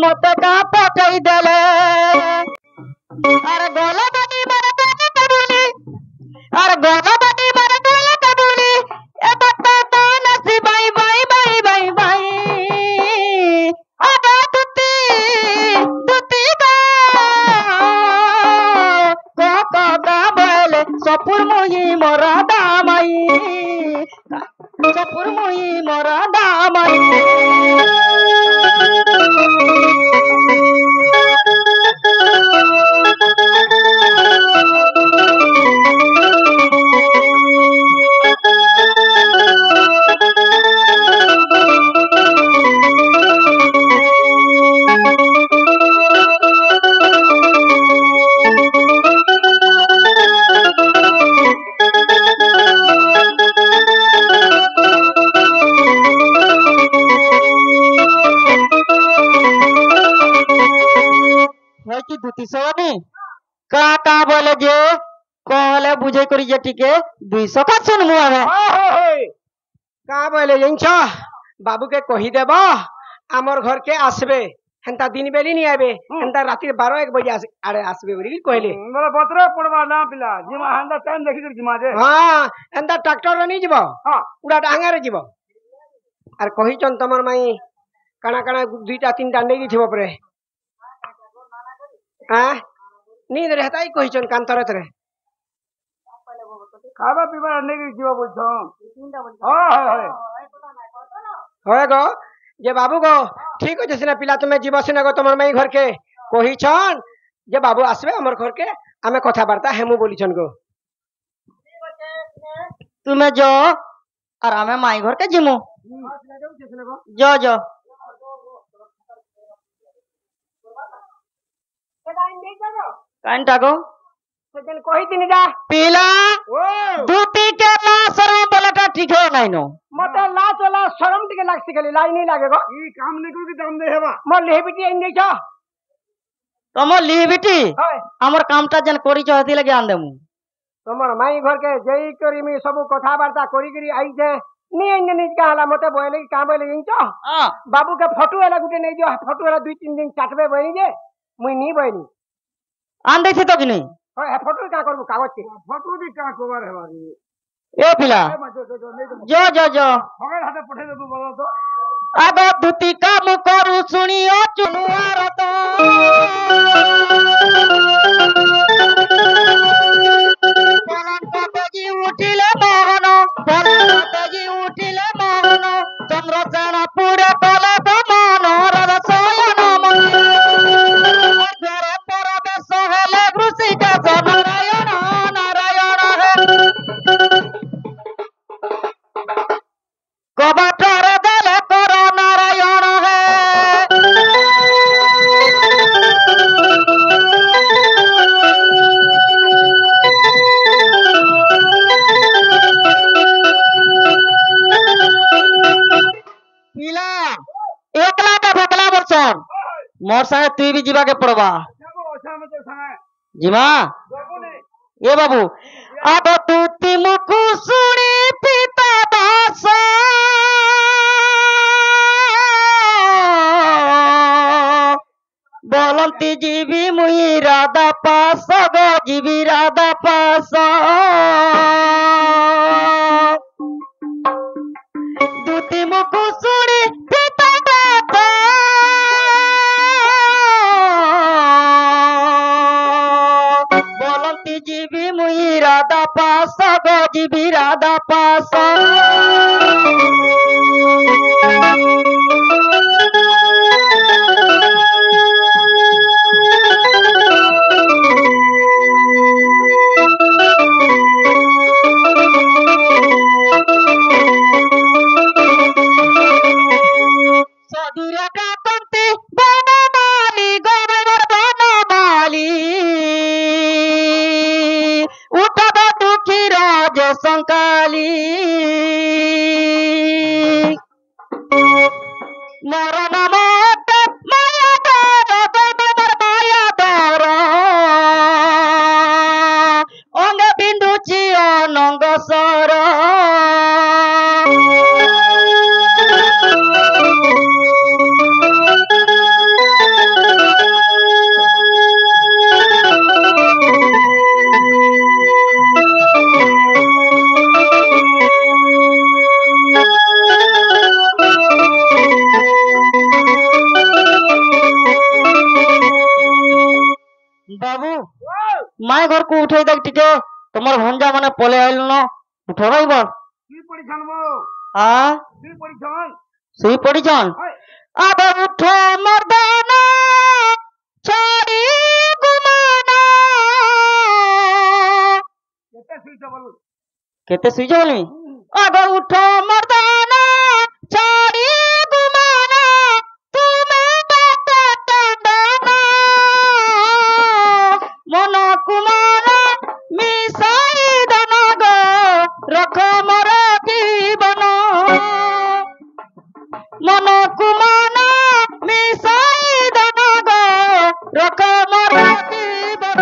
মত কা পটাই দেলে আর গলাবাটি মারে দেলে কাবুলি আর গলাবাটি মারে দেলে কাবুলি এবার তো নাচি bye bye bye bye bye আবা দুতি দুতি গা ক গা বলে সপুর মুহি মরা দামাই সপুর মুহি মরা দামাই का बोले जे कहले बुझे करी जे टिके 200 का सुनमु आमे का बोले जंछ बाबू के कही देब आमर घर के आसबे हेंता दिन बेली नहीं आबे हेंता राति 12-1 बजे आड़े आसबे बोली कहले मोला पत्र पड़वा ना पिला जिमा हेंता टाइम देखि कर जिमा जे हां हेंता ट्रैक्टर नहीं जीवो हां पूरा डांगा रे जीवो आर कहि चन तमर माई काना काना 2टा 3टा नेगी थिबो परे हां नींद रहता ही कहि चन कांतर रे खावा पीवा नेगी जीवा बोलछो हां होय गो जे बाबू गो ठीक हो जसिना पिला तुमे जीव सिना गो तमर माई घर के कहि छन जे बाबू आसबे हमर घर के आमे कथा वार्ता हेमु बोली छन गो तुमे जो और आमे माई घर के जिमु जो जो काइन टाको सेजन कहि दिनी जा पिला दुती के ला शरम बोलटा ठीक है नहीं नो मते ला चला शरम टिके लागसी गेली लाई नहीं लागे गो ई काम नहीं करू दाम दे हेबा मोर लेबिटी आइन देछ तमो लिबिटी हमर कामटा जन करी छ हती लगे आन देमु तमर माई घर के जई करी मी सब कथा वार्ता करी करी आई जे नी आइन निज का हला मते बोले का बोले इंच हां बाबू के फोटो वाला गुटे नहीं जो फोटो वाला 2-3 दिन काटबे बनी जे मुई नी बनी आन देछि तो कि नहीं हां फोटो का करबो कागज के फोटो भी का कवर हेबा ए पिला जो जो जो हगर हाथे पठे दे तू बोलो तो अब धुती काम करू सुनियो चुनुआर तो पलंग बजी उठिले मोहन पलंग बजी उठिले मोहन चंद्रसेन पूरे पले मन रसयन मन घर परवेश हेले ऋषिकेश नारायण नारायण हे कबाटर देले कर नारायण हे पिला एकला का भकला बरसन मोर संगे तू भी जीवा के पड़वा जीवा ए बाबू अब तू मुख सुनी पिता दास बोलती जीवी मुही राधा पास गो जीवी राधा पास दूती मुख सुनी पिता दास बोलती जीवी मुही राधा पास गो जीवी राधा पास संकाली मरण मत माया दर माया दर अंग बिंदुची अनंग सर বাবু মাই ঘর কু উঠাই দেখ টিকে তোমার ভঞ্জা মানে পলে আইল ন উঠো ভাইবার কি পড়িছন গো আ কি পড়িছন শুই পড়িছন আবে উঠো মর্দানা ছাড়ি গুমানা কেতে শুইছ বল কেতে শুইছ বলমি আবে উঠো মর্দানা ছাড়ি গুমানা তুমি বাতা তন্দনা মন কুমারা মিশাই দন গো রখ মোর জীবন মন কুমারা মিশাই দন গো রখ মোর জীবন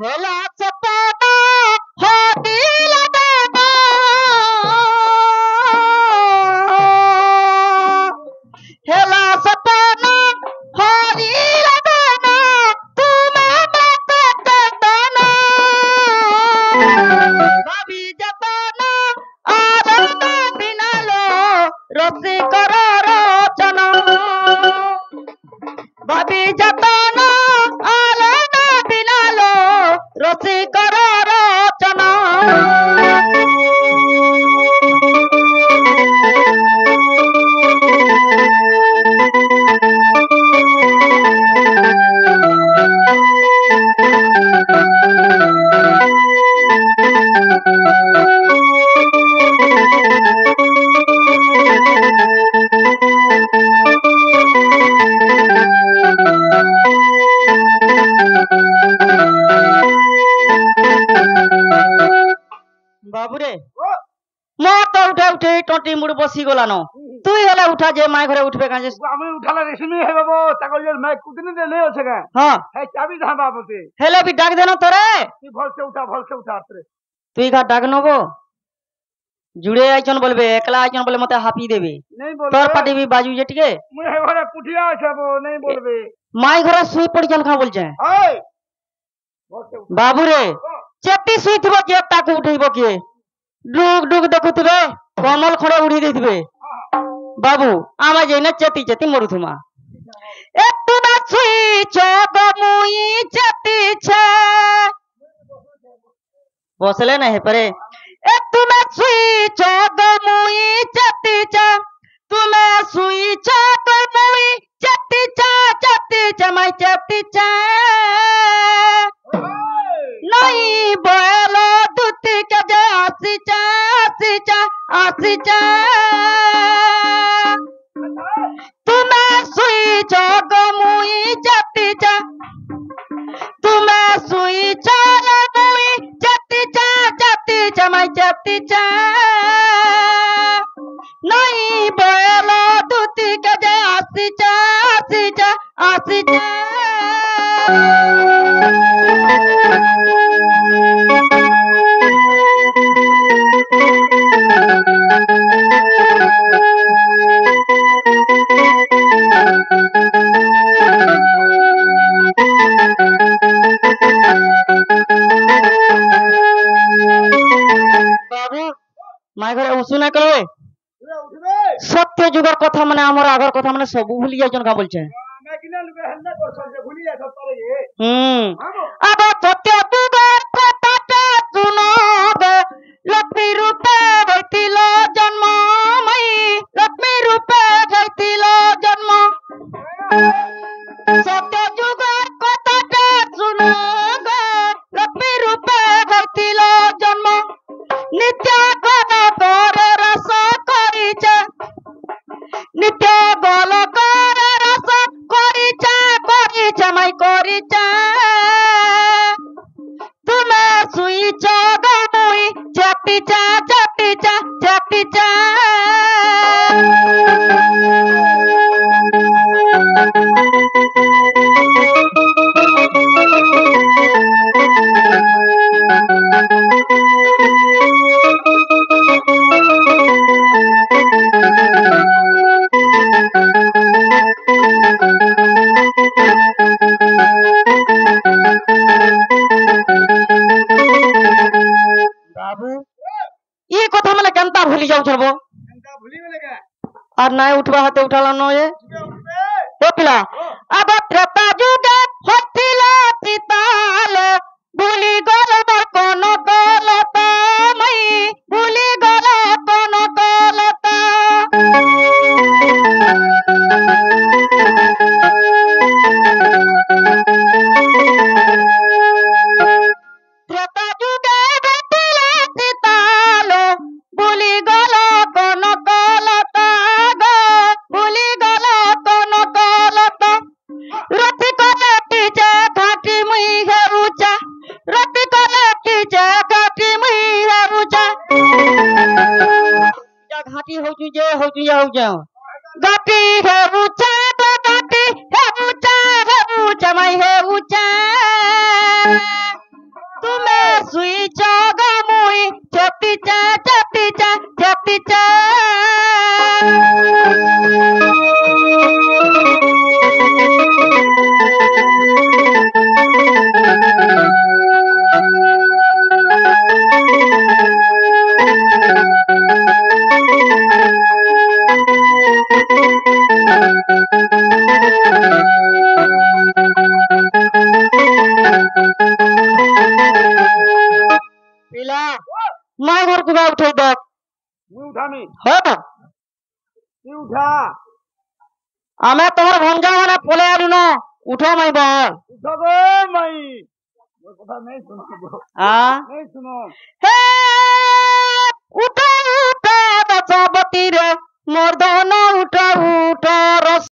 হেলা সপনা হদিল দেবা হেলা সপনা হদিল দেবা তুমি মাতে তন্দনা ভাবি যতনা আনন্দ বিনালো রসিকর রচনা ভাবি যতনা আনন্দ বিনালো রসিকর রচনা বাবুরে মত উঠে উঠে টটি মুড় বসি গলানো তুই হলে উঠা যে মাই ঘরে উঠবে কাজে আমি উঠালে রেশমি হে বাবু তাকল যে মাই কুদিন দে লই আছে গা হ্যাঁ হে চাবি ধা বাবুতে হেলে বি ডাক দেন তোরে তুই ভলসে উঠা রে তুই ঘা ডাক নবো জুড়ে আইছন বলবে একলা আইছন বলে মতে হাপি দেবে নেই বলবে তোর পাটি বি বাজু যে টিকে মুই হে ঘরে পুঠিয়া আছে বাবু নেই বলবে মাই ঘরে শুই পড়িছন খা বলছে এই ভলসে উঠা বাবুরে চেতি শুইথিব যে তাকে উঠেইব কিয়ে ডুক ডুক দেখুথিবে কমল খড়ে উড়ি ଦେଇଥିବେ বাবু আমা যাই না চেতি চেতি মরুথুমা একটু না শুইছ গমুই চেতিছে বসলে না হেপারে একটু না শুইছ গমুই চেতিছে তুমি শুইছ গমুই চেতিছে চেতিছে মাই চেতিছে নাই বয়ল দুতি কাজে আসিছে আসিছে আসিছে তুমি শুইছ গমুই চেতিছে তুমি শুইছ গমুই চেতিছে চেতিছে মাই চেতিছে নাই বয়ল দুতি কাজে আসিছে আসিছে আসিছে বাবু মাই ঘরে উসু না করবে উঠবে সত্য যুগের কথা মানে আমার আগর কথা মানে সবু ভুলি যাইছন কা বলছে আমি কিনা লুকে হেন্দা করছন যে ভুলি যা সব পারে আমো আবার সত্য যুগের কথাটা শুনবে লক্ষ্মী রূপে হইছিল জন্ম মাই লক্ষ্মী রূপে হইছিল জন্ম সত্য যুগের কথাটা শুনবে লক্ষ্মী রূপে হইছিল জন্ম নিত্য গণ পরে রস করিছে নিত্য গল করে রস করিছে করিছে মাই করিছে তুমি শুইছ গমুই চেতিছে চেতিছে চেতিছে भूली जाऊ छरबो एंता भूली गेले का और नहीं उठवा हाथे उठाला न ये उठबे ओ पिला अब त्रेता जुगे हथिला तिताल भूली गल कोन गलता मई भूली गल कोन गलता त्रेता जुगे हथिला तिताल भूली गल कोन गलता गो भूली गल कोन गलता रति कलटी जे घाटी मुई हेरुचा रति कलटी जे घाटी मुई हेरुचा जा घाटी हो जे हो जा घाटी हेरुचा तो घाटी हेरुचा मई हेरुचा तुमे सुई जग मुई चतिचा पिला मैं घर को उठे दो नी उठा मी हो तो नी उठा आमे तोहर भंजा माने पोले आलू न उठो मैं बहन उठो गो मई मोर कथा नहीं सुनो आ नहीं सुनो हे उठो उठो बचावती रे मोर दोनों उठो उठो रस